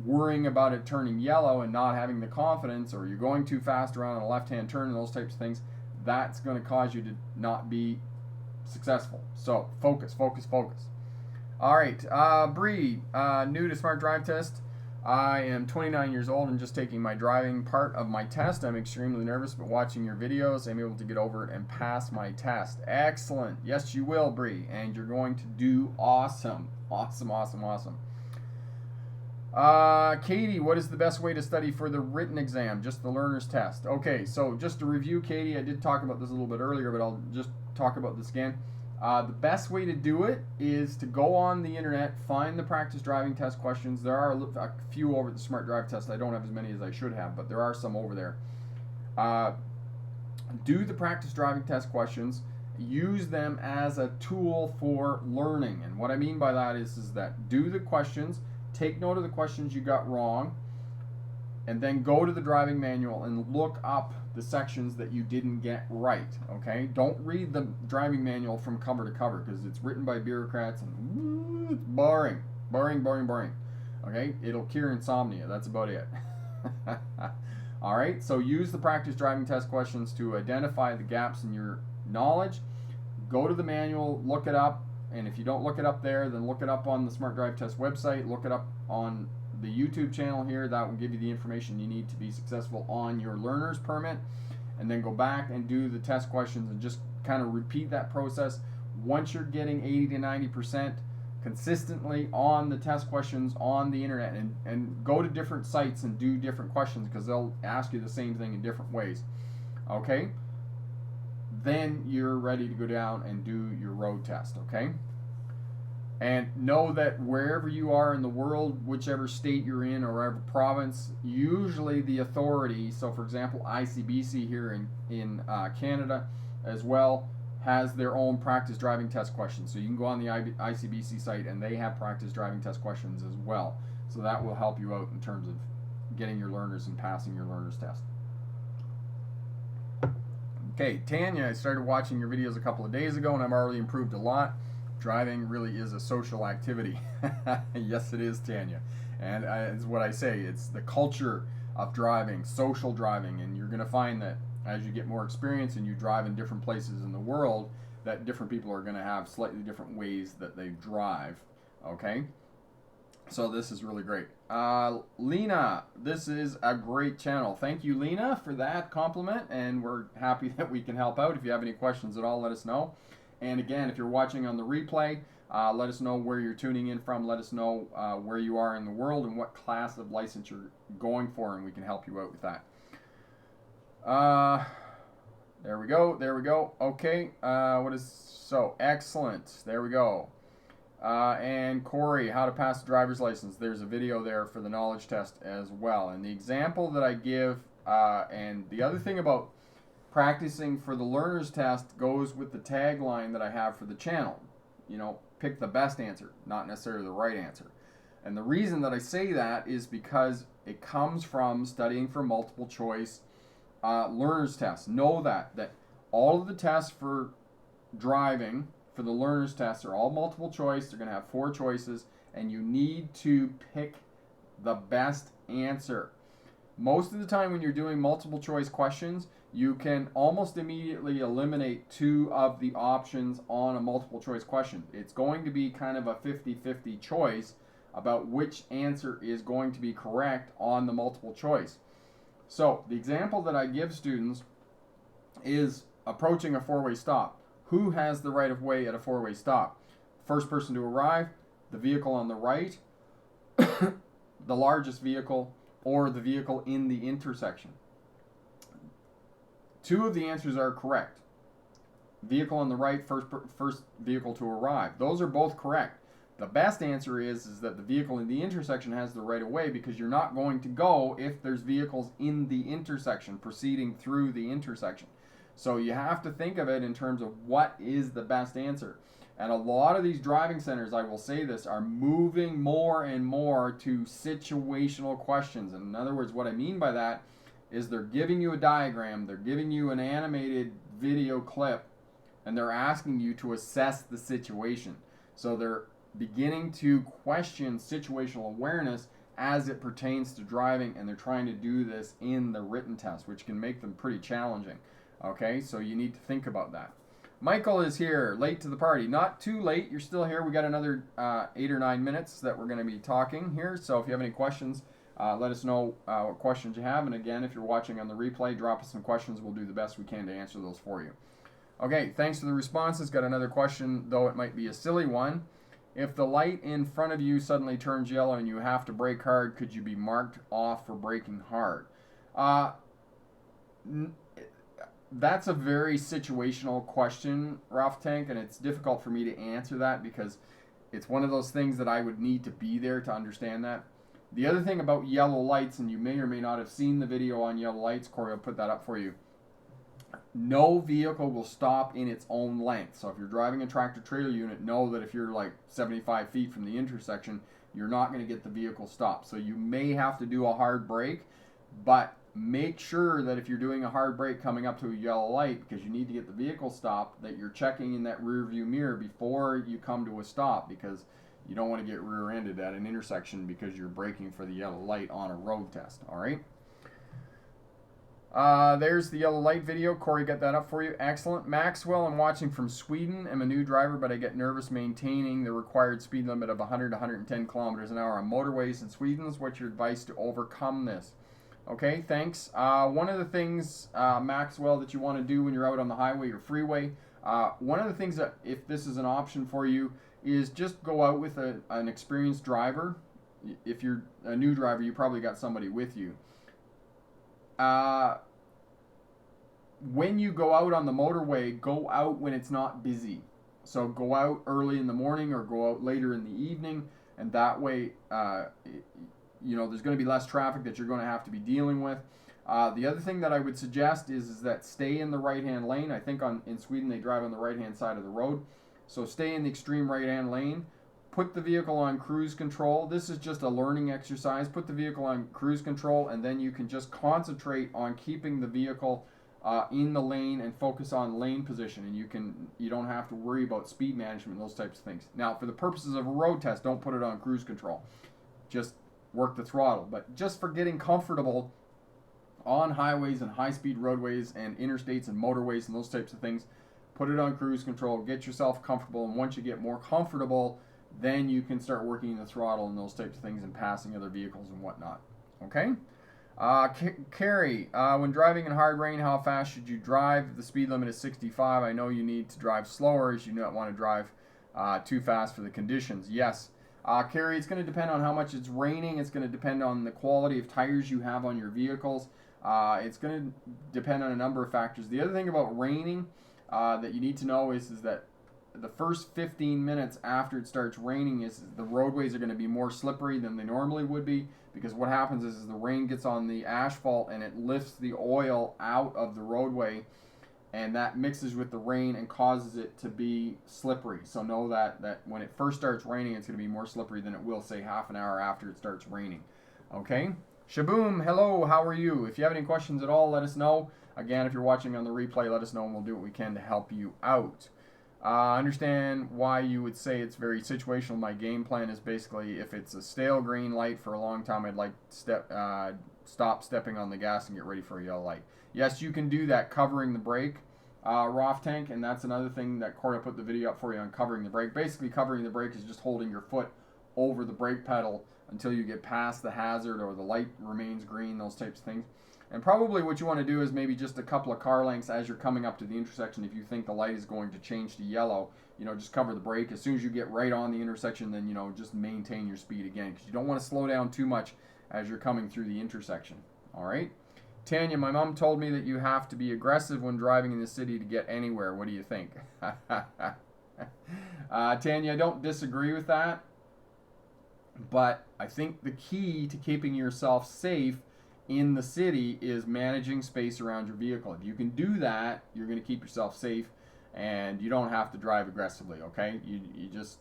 worrying about it turning yellow and not having the confidence, or you're going too fast around a left-hand turn and those types of things, that's going to cause you to not be successful. So focus, focus, focus. All right, Bree, new to Smart Drive Test. I am 29 years old and just taking my driving part of my test. I'm extremely nervous, but watching your videos, I'm able to get over it and pass my test. Excellent. Yes, you will, Bree, and you're going to do awesome. Awesome, awesome, awesome. Katie, what is the best way to study for the written exam? Just the learner's test. Okay, so just to review, Katie, I did talk about this a little bit earlier, but I'll just talk about this again. The best way to do it is to go on the internet, find the practice driving test questions. There are a few over the Smart Drive Test. I don't have as many as I should have, but there are some over there. Do the practice driving test questions. Use them as a tool for learning. And what I mean by that is that do the questions, take note of the questions you got wrong, and then go to the driving manual and look up the sections that you didn't get right, okay? Don't read the driving manual from cover to cover, because it's written by bureaucrats and it's boring, boring, boring, boring, okay? It'll cure insomnia, that's about it. All right, so use the practice driving test questions to identify the gaps in your knowledge. Go to the manual, look it up, and if you don't look it up there, then look it up on the Smart Drive Test website, look it up on the YouTube channel here. That will give you the information you need to be successful on your learner's permit, and then go back and do the test questions and just kind of repeat that process. Once you're getting 80 to 90% consistently on the test questions on the internet, and go to different sites and do different questions, because they'll ask you the same thing in different ways, okay? Then you're ready to go down and do your road test, okay? And know that wherever you are in the world, whichever state you're in or whatever province, usually the authority, so for example, ICBC here in Canada as well, has their own practice driving test questions. So you can go on the ICBC site and they have practice driving test questions as well. So that will help you out in terms of getting your learners and passing your learner's test. Okay, Tanya, I started watching your videos a couple of days ago and I've already improved a lot. Driving really is a social activity. Yes, it is, Tanya. And it's what I say, it's the culture of driving, social driving, and you're going to find that as you get more experience and you drive in different places in the world, that different people are going to have slightly different ways that they drive, okay? So this is really great. Lena, this is a great channel. Thank you, Lena, for that compliment, and we're happy that we can help out. If you have any questions at all, let us know. And again, if you're watching on the replay, let us know where you're tuning in from. Let us know where you are in the world and what class of license you're going for, and we can help you out with that. There we go. There we go. Okay. So excellent. There we go. And Corey, how to pass a driver's license. There's a video there for the knowledge test as well. And the example that I give, and the other thing about practicing for the learner's test goes with the tagline that I have for the channel. You know, pick the best answer, not necessarily the right answer. And the reason that I say that is because it comes from studying for multiple choice learner's tests. Know that all of the tests for driving for the learner's test are all multiple choice. They're going to have 4 choices, and you need to pick the best answer. Most of the time when you're doing multiple choice questions, you can almost immediately eliminate 2 of the options on a multiple choice question. It's going to be kind of a 50-50 choice about which answer is going to be correct on the multiple choice. So the example that I give students is approaching a 4-way stop. Who has the right of way at a 4-way stop? First person to arrive, the vehicle on the right, the largest vehicle, or the vehicle in the intersection. 2 of the answers are correct. Vehicle on the right, first vehicle to arrive. Those are both correct. The best answer is that the vehicle in the intersection has the right of way, because you're not going to go if there's vehicles in the intersection proceeding through the intersection. So you have to think of it in terms of what is the best answer. And a lot of these driving centers, I will say this, are moving more and more to situational questions. And in other words, what I mean by that is they're giving you a diagram, they're giving you an animated video clip, and they're asking you to assess the situation. So they're beginning to question situational awareness as it pertains to driving, and they're trying to do this in the written test, which can make them pretty challenging. Okay, so you need to think about that. Michael is here, late to the party. Not too late, you're still here. We got another 8 or 9 minutes that we're going to be talking here. So if you have any questions, let us know what questions you have. And again, if you're watching on the replay, drop us some questions. We'll do the best we can to answer those for you. Okay, thanks for the responses. Got another question, though it might be a silly one. If the light in front of you suddenly turns yellow and you have to brake hard, could you be marked off for braking hard? That's a very situational question, Rough Tank, and it's difficult for me to answer that because it's one of those things that I would need to be there to understand that. The other thing about yellow lights, and you may or may not have seen the video on yellow lights, Corey will put that up for you. No vehicle will stop in its own length. So if you're driving a tractor trailer unit, know that if you're like 75 feet from the intersection, you're not going to get the vehicle stopped. So you may have to do a hard brake, but make sure that if you're doing a hard brake coming up to a yellow light, because you need to get the vehicle stopped, that you're checking in that rear view mirror before you come to a stop, because you don't want to get rear-ended at an intersection because you're braking for the yellow light on a road test. All right. There's the yellow light video. Corey got that up for you. Excellent. Maxwell, I'm watching from Sweden. I'm a new driver, but I get nervous maintaining the required speed limit of 100 to 110 kilometers an hour on motorways in Sweden. What's your advice to overcome this? Okay, thanks. One of the things, Maxwell, that you want to do when you're out on the highway or freeway, one of the things that, if this is an option for you, is just go out with an experienced driver. If you're a new driver, you probably got somebody with you. When you go out on the motorway, go out when it's not busy. So go out early in the morning or go out later in the evening, and that way, there's going to be less traffic that you're going to have to be dealing with. The other thing that I would suggest is that stay in the right-hand lane. I think in Sweden they drive on the right-hand side of the road. So stay in the extreme right-hand lane. Put the vehicle on cruise control. This is just a learning exercise. Put the vehicle on cruise control, and then you can just concentrate on keeping the vehicle in the lane and focus on lane position, and you don't have to worry about speed management and those types of things. Now, for the purposes of a road test, don't put it on cruise control. Just work the throttle. But just for getting comfortable on highways and high-speed roadways and interstates and motorways and those types of things, put it on cruise control, get yourself comfortable, and once you get more comfortable, then you can start working the throttle and those types of things and passing other vehicles and whatnot. Okay? Carrie, when driving in hard rain, how fast should you drive? The speed limit is 65. I know you need to drive slower as you don't want to drive too fast for the conditions. Yes. Carrie, it's going to depend on how much it's raining. It's going to depend on the quality of tires you have on your vehicles. It's going to depend on a number of factors. The other thing about raining that you need to know is that the first 15 minutes after it starts raining is the roadways are going to be more slippery than they normally would be, because what happens is the rain gets on the asphalt and it lifts the oil out of the roadway, and that mixes with the rain and causes it to be slippery. So know that when it first starts raining, it's going to be more slippery than it will, say, half an hour after it starts raining. Okay? Shaboom, hello, how are you? If you have any questions at all, let us know. Again, if you're watching on the replay, let us know and we'll do what we can to help you out. I understand why you would say it's very situational. My game plan is basically if it's a stale green light for a long time, I'd like to stop stepping on the gas and get ready for a yellow light. Yes, you can do that covering the brake, Roth tank, and that's another thing that Corey put the video up for you on covering the brake. Basically, covering the brake is just holding your foot over the brake pedal until you get past the hazard or the light remains green, those types of things. And probably what you want to do is maybe just a couple of car lengths as you're coming up to the intersection. If you think the light is going to change to yellow, just cover the brake. As soon as you get right on the intersection, then, just maintain your speed again, because you don't want to slow down too much as you're coming through the intersection. All right? Tanya, my mom told me that you have to be aggressive when driving in the city to get anywhere. What do you think? Tanya, I don't disagree with that, but I think the key to keeping yourself safe in the city is managing space around your vehicle. If you can do that, you're going to keep yourself safe, and you don't have to drive aggressively. Okay, you just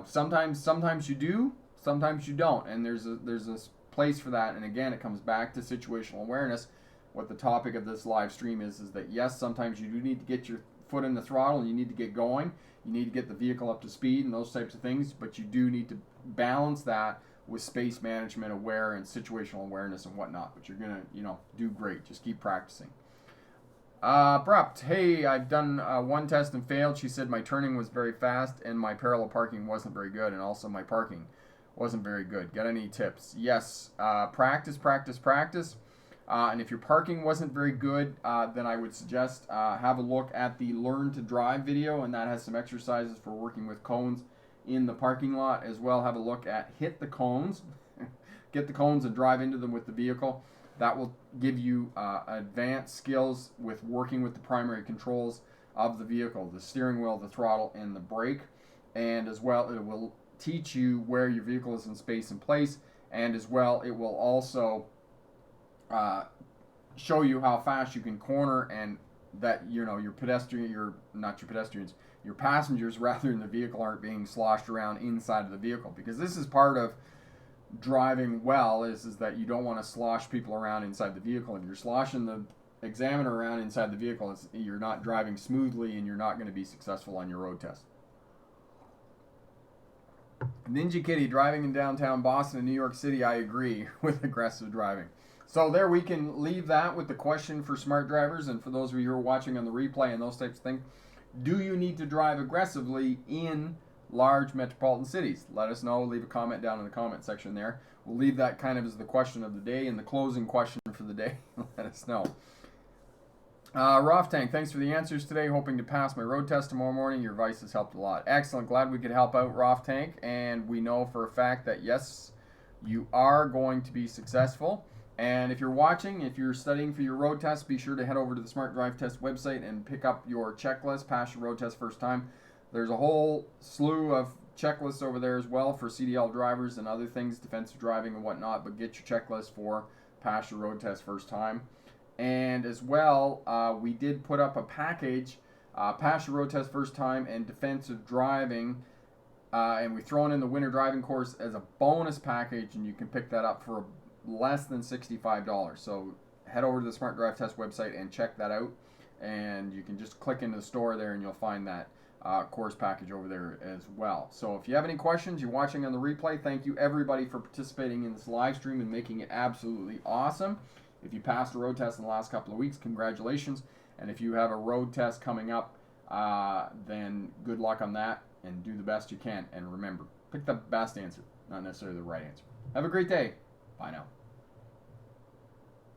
sometimes you do, sometimes you don't, and there's a place for that. And again, it comes back to situational awareness. What the topic of this live stream is that yes, sometimes you do need to get your foot in the throttle and you need to get going. You need to get the vehicle up to speed and those types of things, but you do need to balance that with space management and situational awareness and whatnot. But you're gonna do great. Just keep practicing. Abrupt. Hey, I've done one test and failed. She said my turning was very fast and my parallel parking wasn't very good, and also my parking wasn't very good. Got any tips? Yes. Practice, practice, practice. And if your parking wasn't very good, then I would suggest have a look at the Learn to Drive video, and that has some exercises for working with cones in the parking lot. As well, have a look at Hit the Cones. Get the cones and drive into them with the vehicle. That will give you advanced skills with working with the primary controls of the vehicle, the steering wheel, the throttle, and the brake. And as well, it will teach you where your vehicle is in space and place. And as well, it will also show you how fast you can corner, and that your passengers rather in the vehicle aren't being sloshed around inside of the vehicle, because this is part of driving well is that you don't want to slosh people around inside the vehicle. If you're sloshing the examiner around inside the vehicle, you're not driving smoothly and you're not going to be successful on your road test. Ninja Kitty, driving in downtown Boston and New York City, I agree with aggressive driving. So there, we can leave that with the question for smart drivers, and for those of you who are watching on the replay and those types of things. Do you need to drive aggressively in large metropolitan cities? Let us know. Leave a comment down in the comment section there. We'll leave that kind of as the question of the day and the closing question for the day. Let us know. Roth Tank, thanks for the answers today. Hoping to pass my road test tomorrow morning. Your advice has helped a lot. Excellent. Glad we could help out, Roth Tank. And we know for a fact that, yes, you are going to be successful. And if you're watching, if you're studying for your road test, be sure to head over to the Smart Drive Test website and pick up your checklist, pass your road test first time. There's a whole slew of checklists over there as well for CDL drivers and other things, defensive driving and whatnot, but get your checklist for pass your road test first time. And as well, we did put up a package, pass your road test first time and defensive driving, and we've thrown in the winter driving course as a bonus package, and you can pick that up for less than $65. So head over to the Smart Drive Test website and check that out, and you can just click into the store there and you'll find that course package over there as well. So if you have any questions, you're watching on the replay, thank you everybody for participating in this live stream and making it absolutely awesome. If you passed a road test in the last couple of weeks, congratulations. And if you have a road test coming up, then good luck on that, and do the best you can. And remember, pick the best answer, not necessarily the right answer. Have a great day. Bye now.